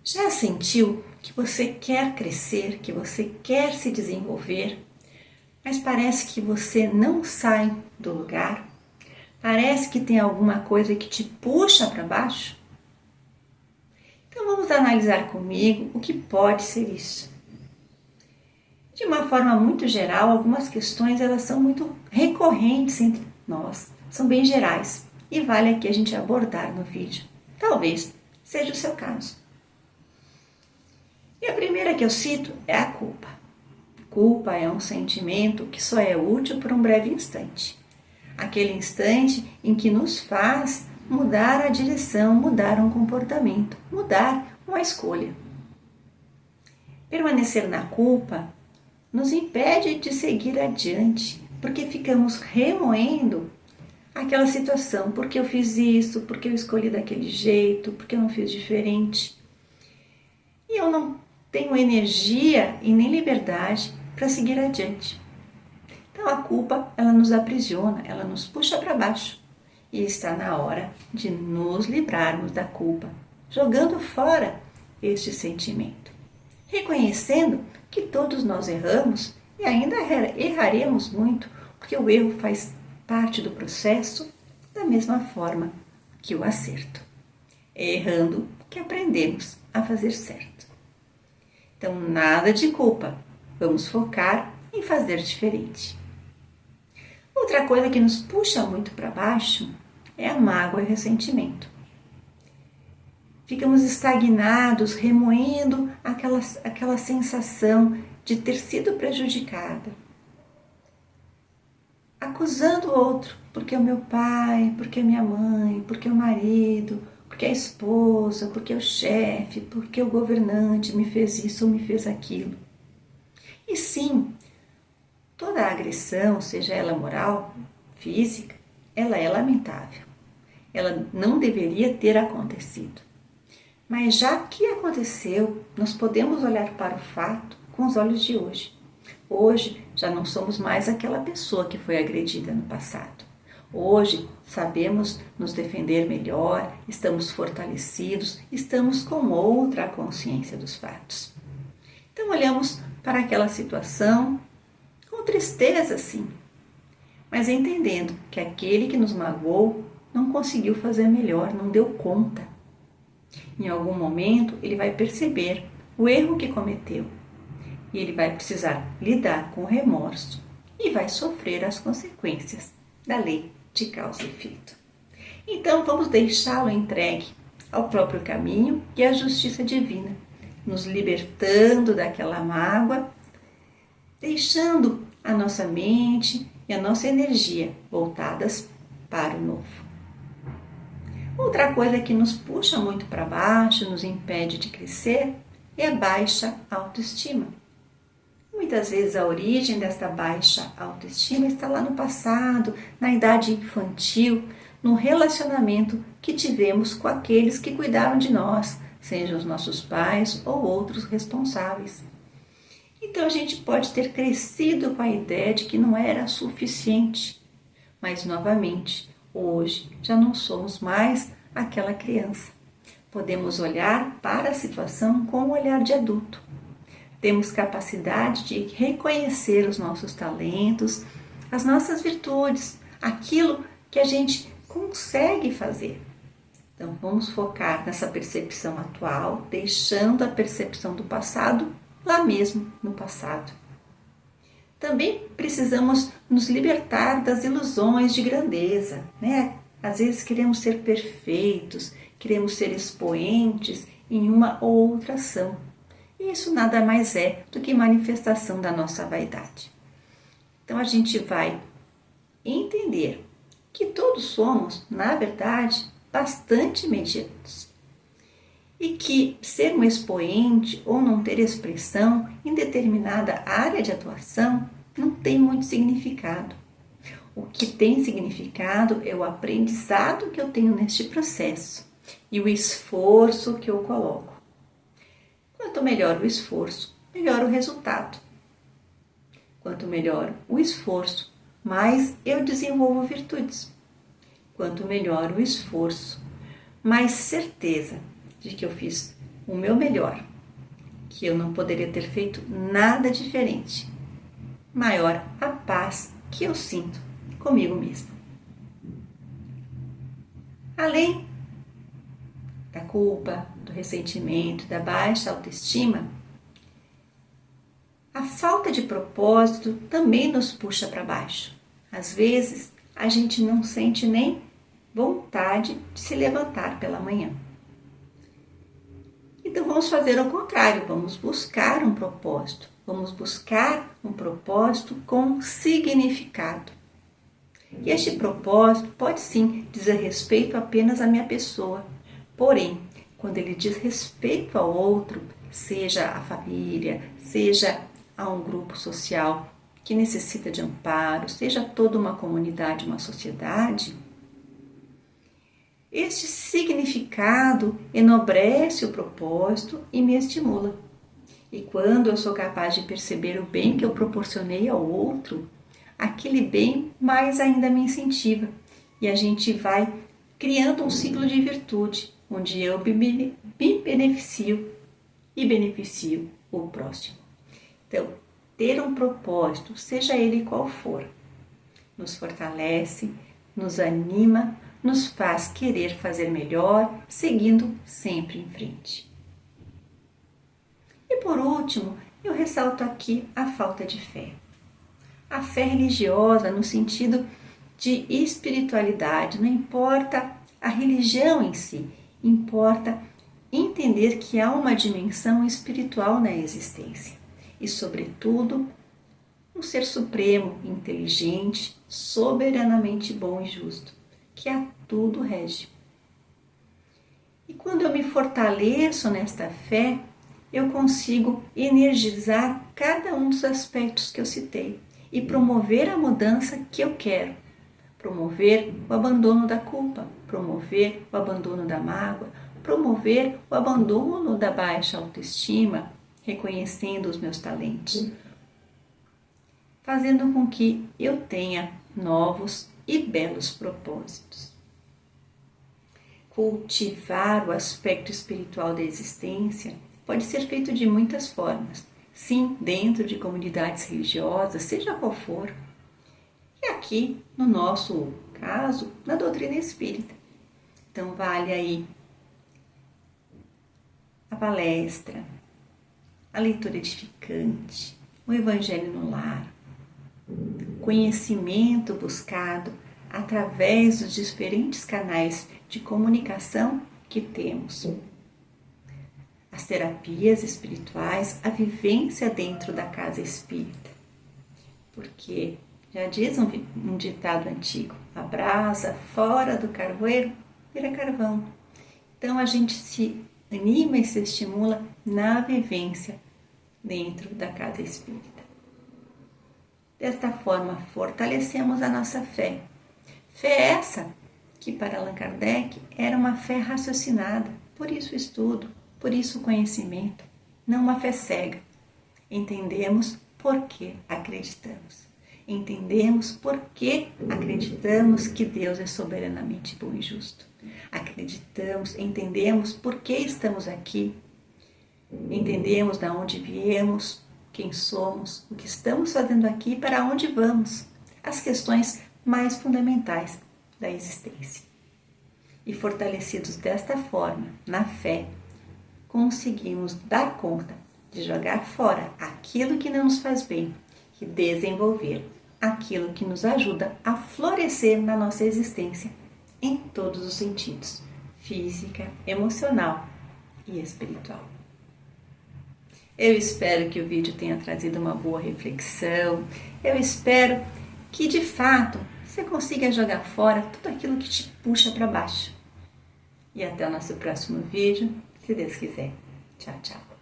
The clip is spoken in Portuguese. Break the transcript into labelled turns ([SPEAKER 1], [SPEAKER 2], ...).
[SPEAKER 1] Já sentiu que você quer crescer, que você quer se desenvolver, mas parece que você não sai do lugar? Parece que tem alguma coisa que te puxa para baixo? Então vamos analisar comigo o que pode ser isso. De uma forma muito geral, algumas questões elas são muito recorrentes entre nós, são bem gerais e vale aqui a gente abordar no vídeo. Talvez seja o seu caso. E a primeira que eu cito é a culpa. Culpa é um sentimento que só é útil por um breve instante. Aquele instante em que nos faz mudar a direção, mudar um comportamento, mudar uma escolha. Permanecer na culpa nos impede de seguir adiante, porque ficamos remoendo aquela situação, porque eu fiz isso, porque eu escolhi daquele jeito, porque eu não fiz diferente. E eu não tenho energia e nem liberdade para seguir adiante. Então a culpa, ela nos aprisiona, ela nos puxa para baixo. E está na hora de nos livrarmos da culpa, jogando fora este sentimento. Reconhecendo que todos nós erramos e ainda erraremos muito, porque o erro faz parte do processo da mesma forma que o acerto. É errando que aprendemos a fazer certo. Então, nada de culpa. Vamos focar em fazer diferente. Outra coisa que nos puxa muito para baixo é a mágoa e o ressentimento. Ficamos estagnados, remoendo aquela sensação de ter sido prejudicada. Acusando o outro, porque é o meu pai, porque é minha mãe, porque é o marido, porque a esposa, porque o chefe, porque o governante me fez isso ou me fez aquilo. E sim, toda agressão, seja ela moral, física, ela é lamentável. Ela não deveria ter acontecido. Mas já que aconteceu, nós podemos olhar para o fato com os olhos de hoje. Hoje já não somos mais aquela pessoa que foi agredida no passado. Hoje sabemos nos defender melhor, estamos fortalecidos, estamos com outra consciência dos fatos. Então olhamos para aquela situação com tristeza, sim, mas entendendo que aquele que nos magoou não conseguiu fazer melhor, não deu conta. Em algum momento ele vai perceber o erro que cometeu e ele vai precisar lidar com o remorso e vai sofrer as consequências da lei de causa e efeito. Então vamos deixá-lo entregue ao próprio caminho e à justiça divina, nos libertando daquela mágoa, deixando a nossa mente e a nossa energia voltadas para o novo. Outra coisa que nos puxa muito para baixo, nos impede de crescer, é a baixa autoestima. Muitas vezes a origem desta baixa autoestima está lá no passado, na idade infantil, no relacionamento que tivemos com aqueles que cuidaram de nós, sejam os nossos pais ou outros responsáveis. Então a gente pode ter crescido com a ideia de que não era suficiente, mas novamente, hoje já não somos mais aquela criança. Podemos olhar para a situação com o olhar de adulto. Temos capacidade de reconhecer os nossos talentos, as nossas virtudes, aquilo que a gente consegue fazer. Então vamos focar nessa percepção atual, deixando a percepção do passado lá mesmo no passado. Também precisamos nos libertar das ilusões de grandeza, né? Às vezes queremos ser perfeitos, queremos ser expoentes em uma ou outra ação. E isso nada mais é do que manifestação da nossa vaidade. Então a gente vai entender que todos somos, na verdade, bastante medianos. E que ser um expoente ou não ter expressão em determinada área de atuação não tem muito significado. O que tem significado é o aprendizado que eu tenho neste processo e o esforço que eu coloco. Quanto melhor o esforço, melhor o resultado. Quanto melhor o esforço, mais eu desenvolvo virtudes. Quanto melhor o esforço, mais certeza de que eu fiz o meu melhor, que eu não poderia ter feito nada diferente. Maior a paz que eu sinto comigo mesmo. Além da culpa, do ressentimento, da baixa autoestima, a falta de propósito também nos puxa para baixo. Às vezes, a gente não sente nem vontade de se levantar pela manhã. Então vamos fazer o contrário, vamos buscar um propósito. Vamos buscar um propósito com significado. E este propósito pode sim dizer respeito apenas à minha pessoa. Porém, quando ele diz respeito ao outro, seja a família, seja a um grupo social que necessita de amparo, seja toda uma comunidade, uma sociedade, este significado enobrece o propósito e me estimula. E quando eu sou capaz de perceber o bem que eu proporcionei ao outro, aquele bem mais ainda me incentiva. E a gente vai criando um ciclo de virtude, onde eu me beneficio e beneficio o próximo. Então, ter um propósito, seja ele qual for, nos fortalece, nos anima, nos faz querer fazer melhor, seguindo sempre em frente. E por último, eu ressalto aqui a falta de fé. A fé religiosa no sentido de espiritualidade, não importa a religião em si, importa entender que há uma dimensão espiritual na existência e, sobretudo, um ser supremo, inteligente, soberanamente bom e justo, que a tudo rege. E quando eu me fortaleço nesta fé, eu consigo energizar cada um dos aspectos que eu citei e promover a mudança que eu quero. Promover o abandono da culpa, promover o abandono da mágoa, promover o abandono da baixa autoestima, reconhecendo os meus talentos, fazendo com que eu tenha novos e belos propósitos. Cultivar o aspecto espiritual da existência pode ser feito de muitas formas, sim, dentro de comunidades religiosas, seja qual for. E aqui, no nosso caso, na doutrina espírita. Então, vale aí a palestra, a leitura edificante, o evangelho no lar, conhecimento buscado através dos diferentes canais de comunicação que temos, as terapias espirituais, a vivência dentro da casa espírita. Porque já diz um ditado antigo, a brasa fora do carvoeiro vira carvão. Então a gente se anima e se estimula na vivência dentro da casa espírita. Desta forma, fortalecemos a nossa fé. Fé essa que para Allan Kardec era uma fé raciocinada, por isso o estudo, por isso o conhecimento, não uma fé cega. Entendemos por que acreditamos. Entendemos por que acreditamos que Deus é soberanamente bom e justo. Acreditamos, entendemos por que estamos aqui. Entendemos de onde viemos, quem somos, o que estamos fazendo aqui e para onde vamos. As questões mais fundamentais da existência. E fortalecidos desta forma, na fé, conseguimos dar conta de jogar fora aquilo que não nos faz bem e desenvolver aquilo que nos ajuda a florescer na nossa existência em todos os sentidos, física, emocional e espiritual. Eu espero que o vídeo tenha trazido uma boa reflexão, eu espero que de fato você consiga jogar fora tudo aquilo que te puxa para baixo. E até o nosso próximo vídeo, se Deus quiser. Tchau, tchau.